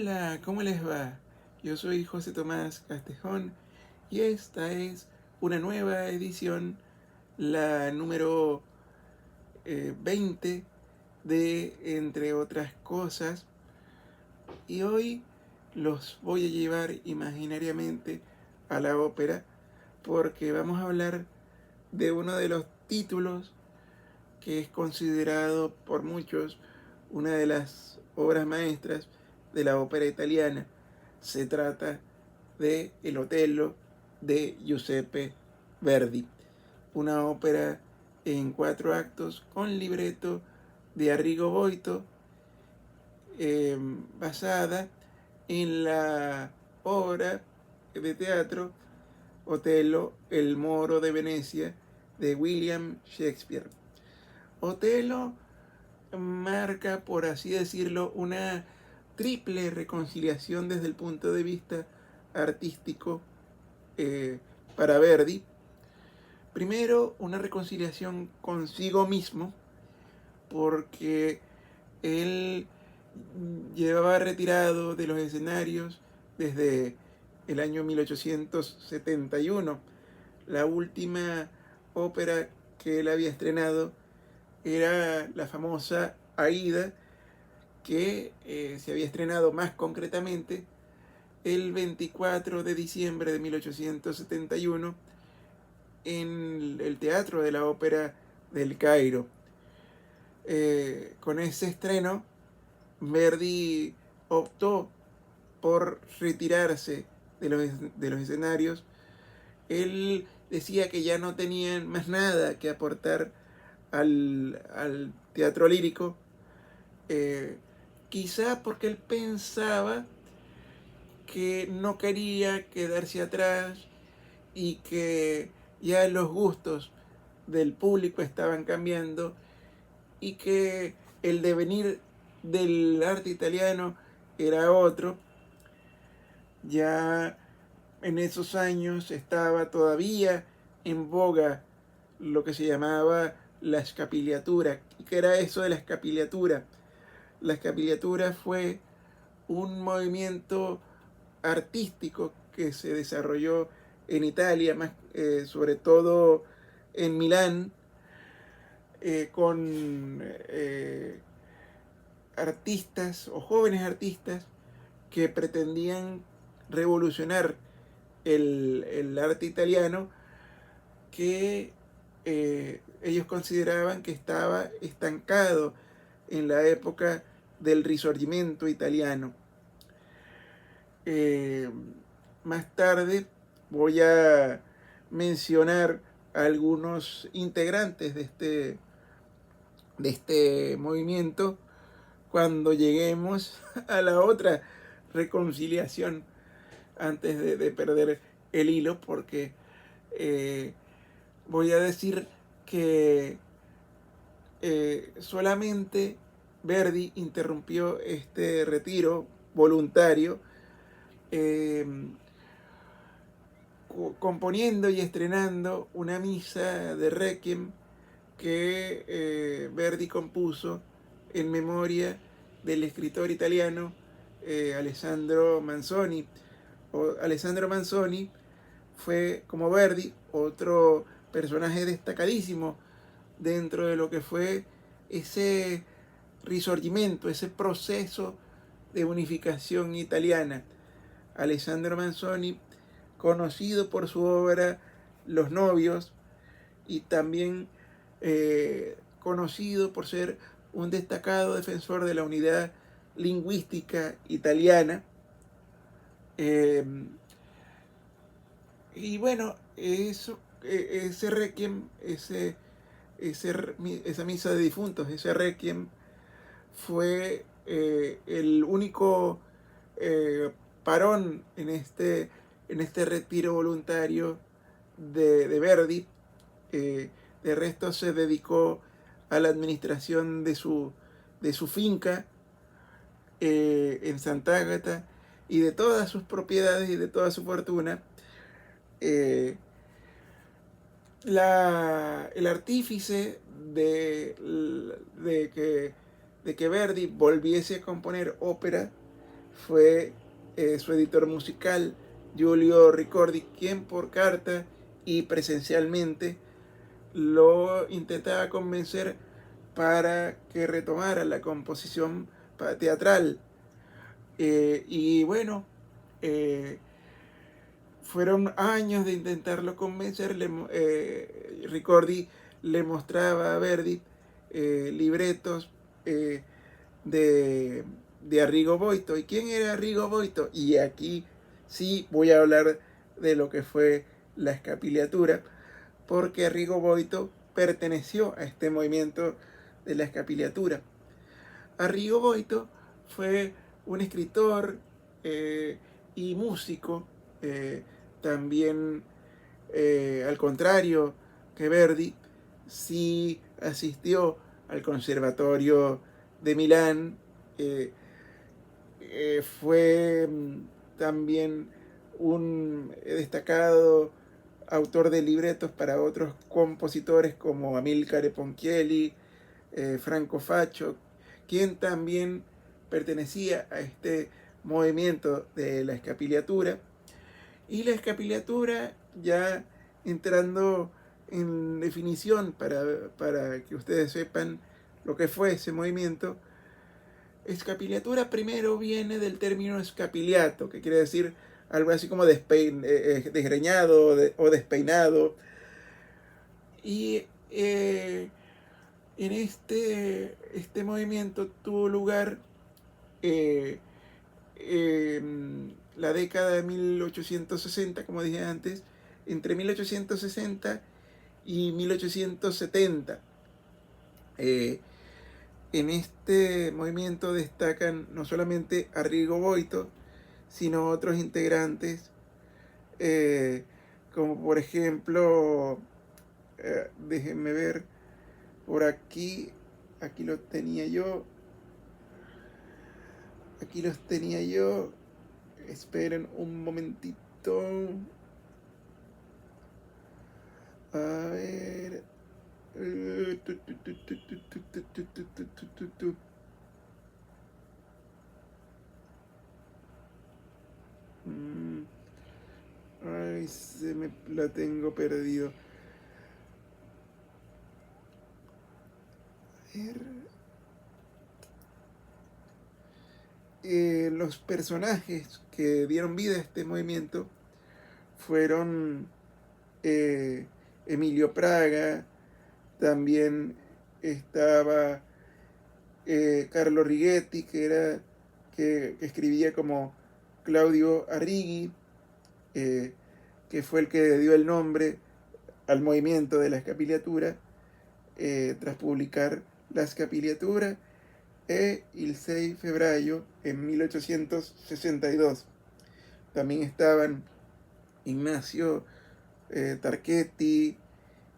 Hola, ¿cómo les va? Yo soy José Tomás Castejón y esta es una nueva edición, la número 20 de Entre otras cosas. Y hoy los voy a llevar imaginariamente a la ópera porque vamos a hablar de uno de los títulos que es considerado por muchos una de las obras maestras de la ópera italiana. Se trata de El Otello de Giuseppe Verdi, una ópera en 4 actos con libreto de Arrigo Boito, basada en la obra de teatro Otello, el Moro de Venecia, de William Shakespeare. Otello marca, por así decirlo, una triple reconciliación desde el punto de vista artístico eh, para Verdi. Primero, una reconciliación consigo mismo, porque él llevaba retirado de los escenarios desde el año 1871. La última ópera que él había estrenado era la famosa Aida, que se había estrenado más concretamente el 24 de diciembre de 1871 en el Teatro de la Ópera del Cairo. Con ese estreno, Verdi optó por retirarse de los escenarios. Él decía que ya no tenían más nada que aportar al teatro lírico, eh, quizá porque él pensaba que no quería quedarse atrás y que ya los gustos del público estaban cambiando y que el devenir del arte italiano era otro. Ya en esos años estaba todavía en boga lo que se llamaba la escapillatura. ¿Y qué era eso de la escapillatura? La escapillatura fue un movimiento artístico que se desarrolló en Italia, más, sobre todo en Milán, con artistas o jóvenes artistas que pretendían revolucionar el arte italiano, que ellos consideraban que estaba estancado en la época del Risorgimento italiano. Eh, Más tarde voy a mencionar a algunos integrantes de este movimiento cuando lleguemos a la otra reconciliación, antes de perder el hilo, porque eh, voy a decir que solamente Verdi interrumpió este retiro voluntario, eh, componiendo y estrenando una misa de Requiem que Verdi compuso en memoria del escritor italiano Alessandro Manzoni. Alessandro Manzoni fue, como Verdi, otro personaje destacadísimo dentro de lo que fue ese risorgimento, ese proceso de unificación italiana. Alessandro Manzoni, conocido por su obra Los novios, y también conocido por ser un destacado defensor de la unidad lingüística italiana. Eh, y bueno, ese requiem, esa misa de difuntos, ese requiem, fue el único parón en este retiro voluntario de Verdi. De resto se dedicó a la administración de su finca en Sant'Agata y de todas sus propiedades y de toda su fortuna. Eh, el artífice de que Verdi volviese a componer ópera fue su editor musical, Giulio Ricordi, quien por carta y presencialmente lo intentaba convencer para que retomara la composición teatral. Y bueno, fueron años de intentarlo convencer. Ricordi le mostraba a Verdi libretos de Arrigo Boito. ¿Y quién era Arrigo Boito? Y aquí sí voy a hablar de lo que fue la escapilatura, porque Arrigo Boito perteneció a este movimiento de la escapilatura. Arrigo Boito fue un escritor y músico, también al contrario que Verdi, sí asistió al Conservatorio de Milán, fue también un destacado autor de libretos para otros compositores como Amilcare Ponchielli, Franco Faccio, quien también pertenecía a este movimiento de la escapilatura. Y la escapilatura, ya entrando en definición para que ustedes sepan lo que fue ese movimiento, escapilatura primero viene del término escapiliato, que quiere decir algo así como desgreñado o despeinado. Y en este movimiento tuvo lugar la década de 1860, como dije antes, entre 1860 y 1870. En este movimiento destacan no solamente Arrigo Boito, sino otros integrantes, como por ejemplo, déjenme ver, por aquí los tenía yo, esperen un momentito, a ver, ay, la tengo perdido. A ver. Los personajes que dieron vida a este movimiento fueron Emilio Praga, también estaba Carlo Righetti, que escribía como Claudio Arrighi, que fue el que dio el nombre al movimiento de la escapilatura, tras publicar La Scapigliatura e Il 6 febbraio en 1862. También estaban Ignacio Tarchetti,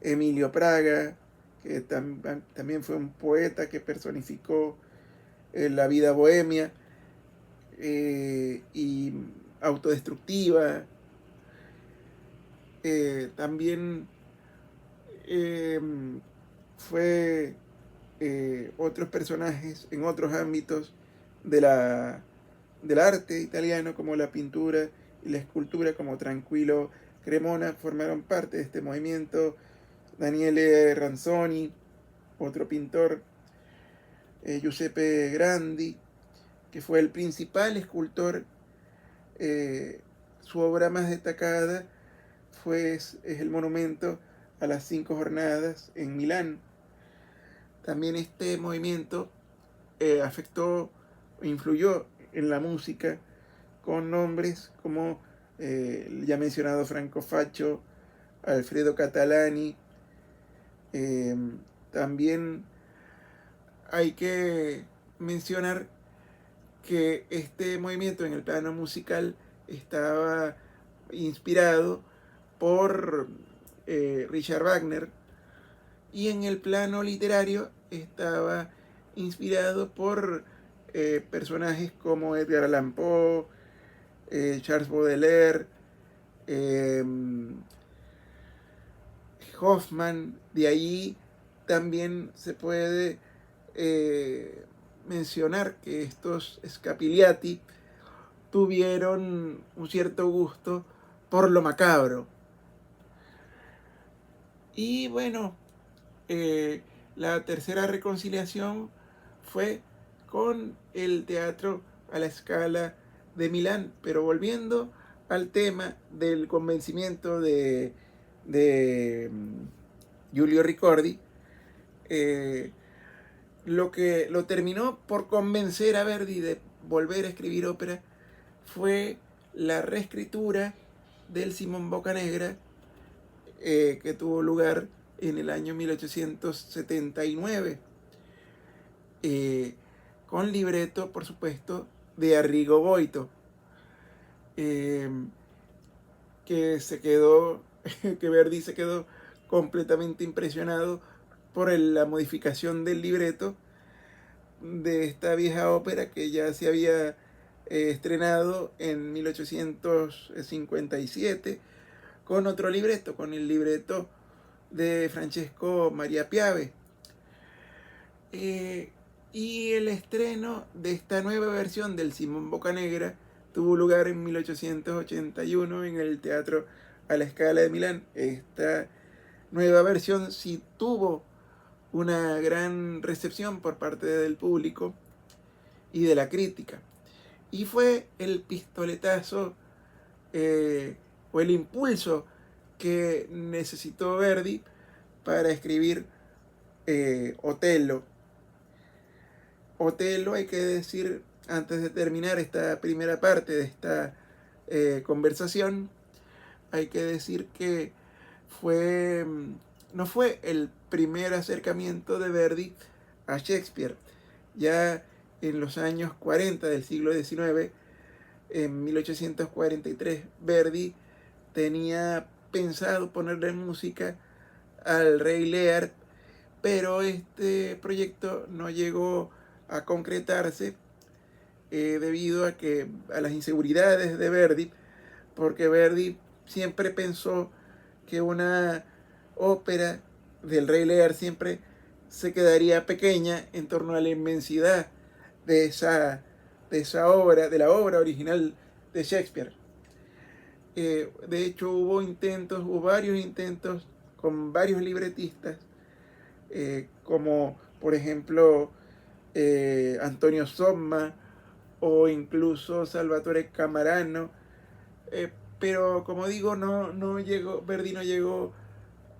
Emilio Praga, que también fue un poeta que personificó la vida bohemia y autodestructiva. También fue otros personajes en otros ámbitos del arte italiano, como la pintura y la escultura, como Tranquillo Cremona, formaron parte de este movimiento. Daniele Ranzoni, otro pintor, Giuseppe Grandi, que fue el principal escultor. Su obra más destacada es el monumento a las 5 jornadas en Milán. También este movimiento afectó, influyó en la música con nombres como ya mencionado Franco Faccio, Alfredo Catalani. También hay que mencionar que este movimiento en el plano musical estaba inspirado por Richard Wagner, y en el plano literario estaba inspirado por personajes como Edgar Allan Poe, Charles Baudelaire, Hoffman. De ahí también se puede mencionar que estos Scapigliati tuvieron un cierto gusto por lo macabro. Y bueno, la tercera reconciliación fue con el teatro a la Scala de Milán, pero volviendo al tema del convencimiento de Giulio Ricordi, lo que lo terminó por convencer a Verdi de volver a escribir ópera fue la reescritura del Simón Boccanegra, que tuvo lugar en el año 1879, con libreto, por supuesto, de Arrigo Boito, que se quedó, que Verdi se quedó completamente impresionado por la modificación del libreto de esta vieja ópera que ya se había estrenado en 1857 con otro libreto, con el libreto de Francesco Maria Piave. Y el estreno de esta nueva versión del Simón Boccanegra tuvo lugar en 1881 en el Teatro a la Scala de Milán. Esta nueva versión sí tuvo una gran recepción por parte del público y de la crítica. Y fue el pistoletazo o el impulso que necesitó Verdi para escribir Otello. Otello, hay que decir, antes de terminar esta primera parte de esta conversación, hay que decir que no fue el primer acercamiento de Verdi a Shakespeare. Ya en los años 40 del siglo XIX, en 1843, Verdi tenía pensado ponerle música al Rey Lear, pero este proyecto no llegó a concretarse debido a las inseguridades de Verdi, porque Verdi siempre pensó que una ópera del Rey Lear siempre se quedaría pequeña en torno a la inmensidad de esa obra, de la obra original de Shakespeare. De hecho, hubo varios intentos con varios libretistas, como por ejemplo Antonio Somma o incluso Salvatore Camarano, pero como digo, Verdi no llegó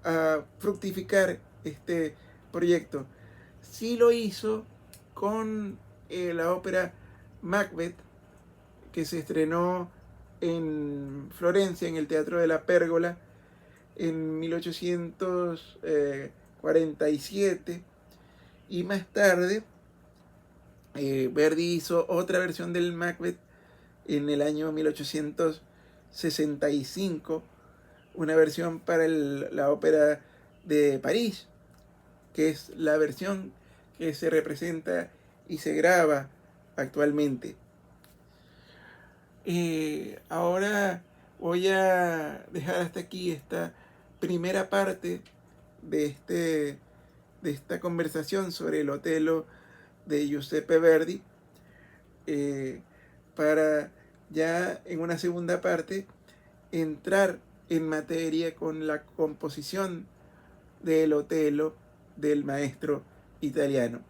a fructificar este proyecto. Sí lo hizo con la ópera Macbeth, que se estrenó en Florencia, en el Teatro de la Pérgola, en 1847, y más tarde Verdi hizo otra versión del Macbeth en el año 1865, una versión para la ópera de París, que es la versión que se representa y se graba actualmente. Ahora voy a dejar hasta aquí esta primera parte de esta conversación sobre el Otello de Giuseppe Verdi, para ya en una segunda parte entrar en materia con la composición del Otello del maestro italiano.